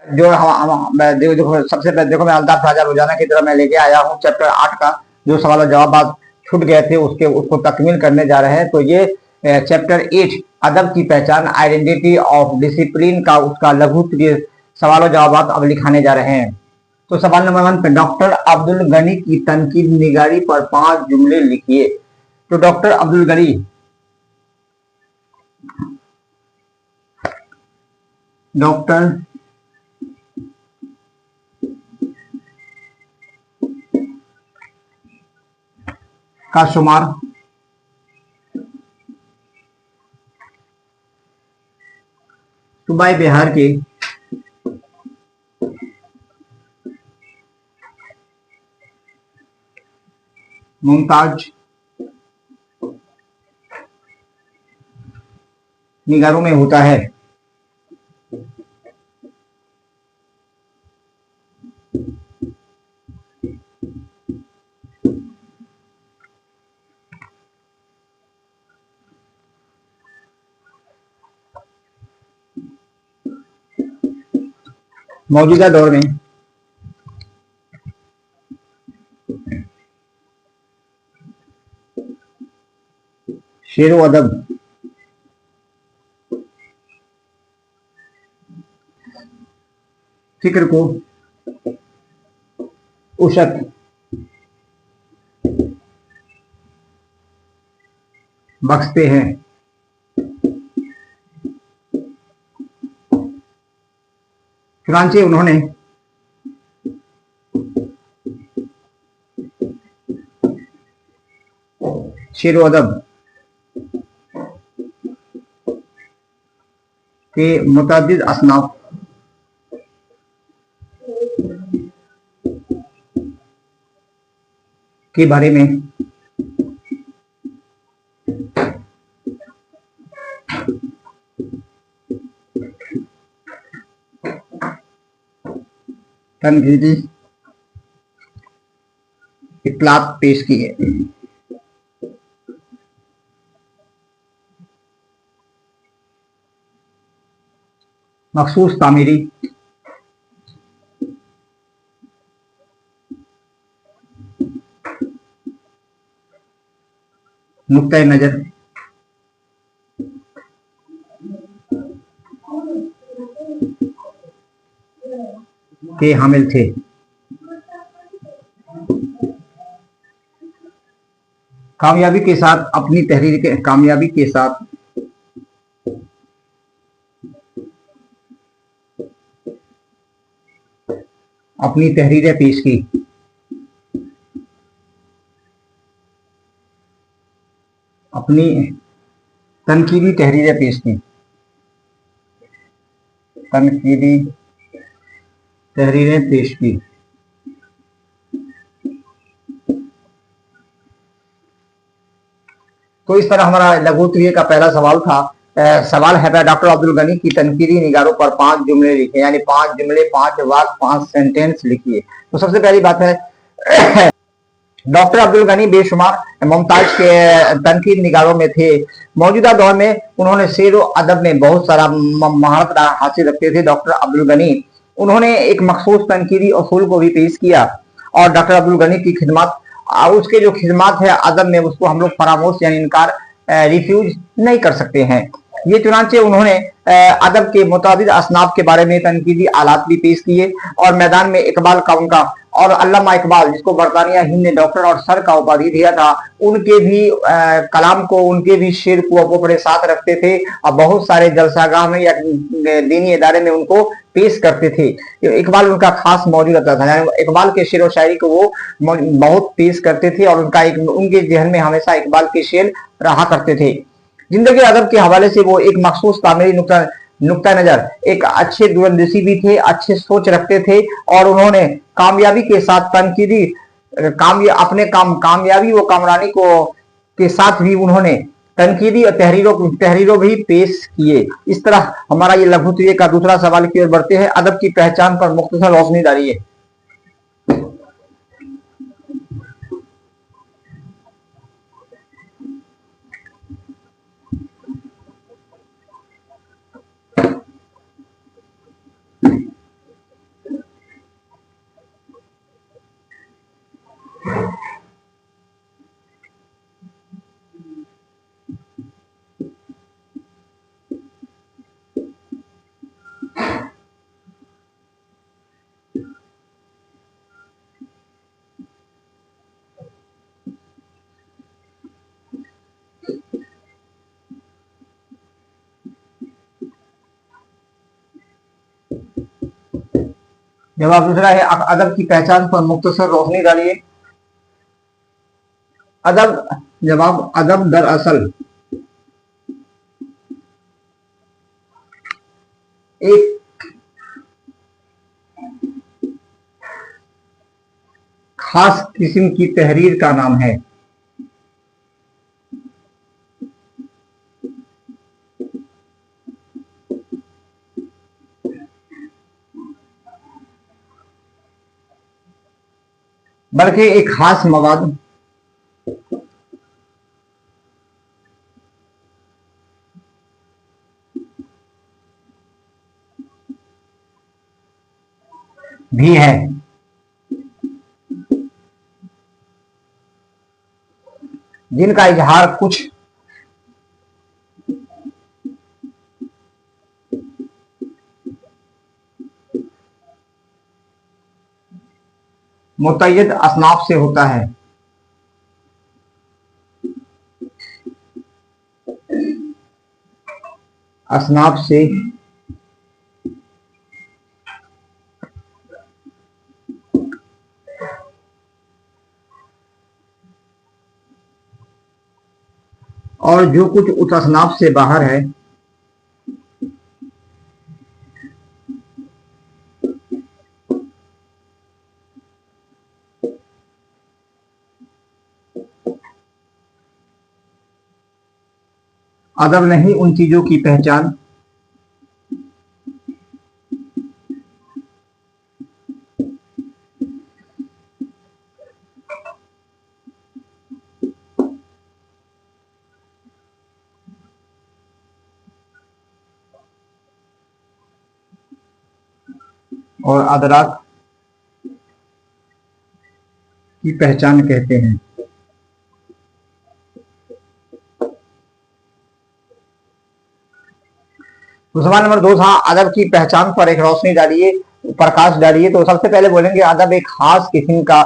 जो देखो सबसे पहले देखो, मैं अल्ताफ राजा रोजाना की तरह मैं लेके आया हूँ चैप्टर 8 का जो सवाल और जवाब आज छूट गए थे उसको तकमील करने जा रहे हैं। तो ये चैप्टर 8 अदब की पहचान, आइडेंटिटी ऑफ डिसिप्लिन का उसका लघु सवाल और जवाब अब लिखाने जा रहे हैं। तो सवाल नंबर 1 पे डॉक्टर अब्दुल गनी की तनकीद निगारी पर 5 जुमले लिखिए। तो डॉक्टर अब्दुल गनी, डॉक्टर का शुमार सूबाई बिहार के मुमताज निगारों में होता है। मौजूदा दौर में शेर व अदब फिक्र को उशत बख्शते हैं। चुनांचे उन्होंने शेर व अदब के मुतअद्दिद असनाफ के बारे में तनकीदी इत्तलात पेश की है। मखसूस तामीरी नुक्ता नजर के हामिल थे। कामयाबी के साथ अपनी तहरीर के कामयाबी के साथ अपनी तहरीरें पेश की। अपनी तनकीदी तहरीरें पेश की। तनकीदी तहरीरें पेश की। तो इस तरह हमारा लघु उत्तरीय का पहला सवाल था। सवाल है डॉक्टर अब्दुल गनी की तनकीदी निगारों पर 5 जुमले लिखे, यानी 5 जुमले, 5 वाक्य, 5 सेंटेंस लिखिए। तो सबसे पहली बात है डॉक्टर अब्दुल गनी बेशुमार मुमताज के तनकीद निगारों में थे। मौजूदा दौर में उन्होंने शेर व अदब में बहुत सारा महारत हासिल रखते थे। डॉक्टर अब्दुल गनी उन्होंने एक मखसूस तनकीदी असूल को भी पेश किया और डॉक्टर अब्दुल गनी की खिदमत उसके जो खिदमत है अदब में उसको हम लोग फरामोश यानी इनकार रिफ्यूज नहीं कर सकते हैं। ये चुनांचे उन्होंने अदब के मुताबिक असनाफ के बारे में तनकीदी आलात भी पेश किए और मैदान में इकबाल का उनका और अल्लामा इकबाल जिसको बरतानिया हिंद ने डॉक्टर और सर का उपाधि दिया था, उनके भी कलाम को, उनके भी शेर को वो अपने साथ रखते थे और बहुत सारे जलसागाह में या दीनी इदारे में उनको पेश करते थे। इकबाल उनका खास मौजूद रहता था, इकबाल के शेर व शायरी को वो बहुत पेश करते थे और उनके जहन में हमेशा इकबाल के शेर रहा करते थे। जिंदगी अदब के हवाले से वो एक मखसूस तामीरी नुक्ता नजर, एक अच्छे दूरंदेशी भी थे, अच्छे सोच रखते थे और उन्होंने कामयाबी के साथ तनकीदी अपने कामयाबी व कामरानी को के साथ भी उन्होंने तनकीदी और तहरीरों भी पेश किए। इस तरह हमारा ये लघु उत्तरीय का दूसरा सवाल की ओर बढ़ते हैं। अदब की पहचान पर मुख्तसर रोशनी डालिए। जवाब दूसरा है अदब की पहचान पर मुख्तसर रोशनी डालिए। अदब, जवाब अदब दरअसल एक खास किस्म की तहरीर का नाम है। बल्कि एक खास मवाद भी है जिनका इजहार कुछ मुतय्यद असनाफ से होता है। असनाफ से और जो कुछ उस असनाफ से बाहर है अदब नहीं उन चीजों की पहचान और अदराक की पहचान कहते हैं। तो सवाल नंबर 2 था अदब की पहचान पर एक रोशनी डालिए, प्रकाश डालिए। तो सबसे पहले बोलेंगे अदब एक खास किस्म का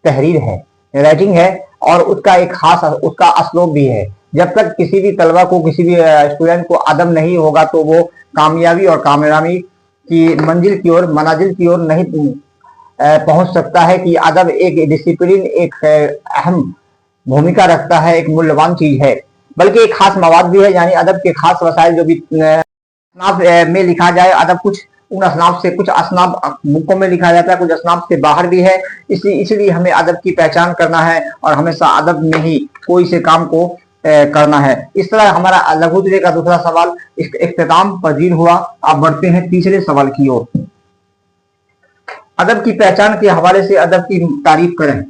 तहरीर है, राइटिंग है, और उसका एक खास उसका असलूब भी है। जब तक किसी भी तलबा को, किसी भी स्टूडेंट को अदब नहीं होगा तो वो कामयाबी और कामयाबी की मंजिल की ओर, मनाजिल की ओर नहीं पहुंच सकता है। कि अदब एक डिसिप्लिन, एक अहम भूमिका रखता है, एक मूल्यवान चीज है, बल्कि एक खास मवाद भी है। यानी अदब के खास वसाइल जो भी असनाफ में लिखा जाए, अदब कुछ उन असनाफ से, कुछ असनाफ बुकों में लिखा जाता है, कुछ असनाफ से बाहर भी है। इसलिए हमें अदब की पहचान करना है और हमेशा अदब में ही कोई से काम को करना है। इस तरह हमारा लघु दिले का दूसरा सवाल इख्तिताम पजीर हुआ। अब बढ़ते हैं तीसरे सवाल की ओर। अदब की पहचान के हवाले से अदब की तारीफ करें।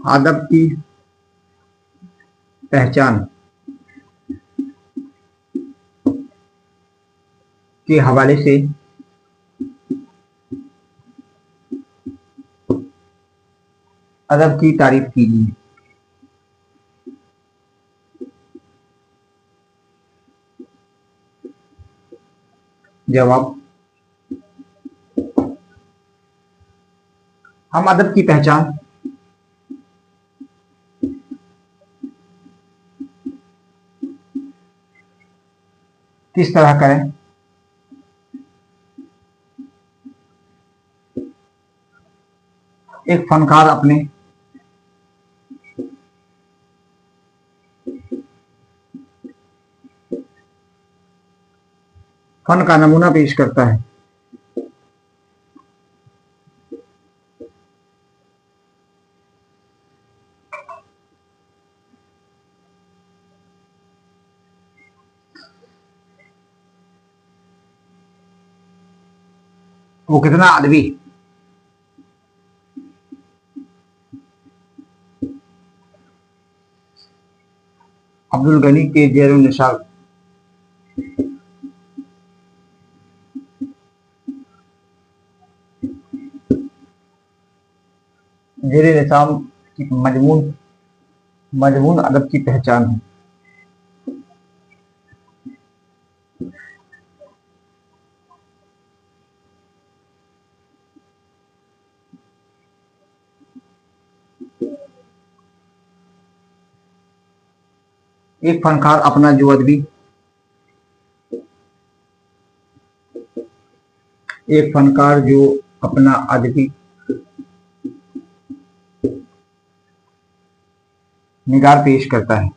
अदब की पहचान के हवाले से अदब की तारीफ कीजिए। जवाब, हम अदब की पहचान किस तरह करें? एक फनकार अपने फन का नमूना पेश करता है। वो कितना अदबी, अब्दुल गनी के जेर निशान जेर निशान की मजमून मजमून अदब की पहचान है। एक फनकार अपना जो अदबी एक फनकार जो अपना अदबी निगार पेश करता है।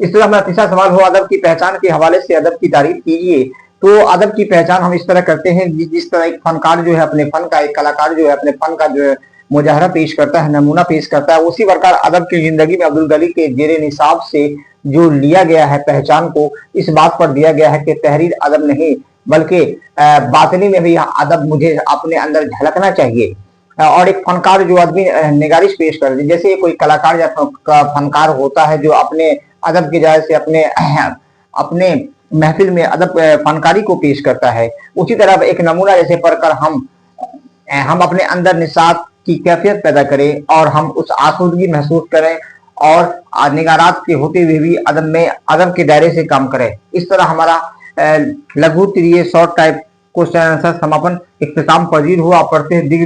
इस तरह हमारा तीसरा सवाल हो, अदब की पहचान के हवाले से अदब की तारीफ कीजिए। तो अदब की पहचान हम इस तरह करते हैं, जिस तरह एक फनकार जो है अपने फन का, एक कलाकार जो है अपने फन का जो है मुजाहरा पेश करता है, नमूना पेश करता है, उसी प्रकार अदब की जिंदगी में अब्दुल गनी के जेरे निसाब से जो लिया गया है पहचान को, इस बात पर दिया गया है कि तहरीर अदब नहीं बल्कि बातनी में भी अदब मुझे अपने अंदर झलकना चाहिए। और एक फनकार जो आदमी निगारिश पेश कर दे, जैसे कोई कलाकार या फनकार होता है जो अपने अदब की जाय से अपने महफिल में अदब फनकारी को पेश करता है, उसी तरह एक नमूना जैसे पढ़कर हम अपने अंदर निसात की कैफियत पैदा करें और हम उस आसूदगी महसूस करें और निगारात के होते हुए भी अदब के दायरे से काम करें। इस तरह हमारा लघु त्रिय शॉर्ट टाइप क्वेश्चन आंसर समापन इख्तिताम पजीर हुआ। पढ़ते हैं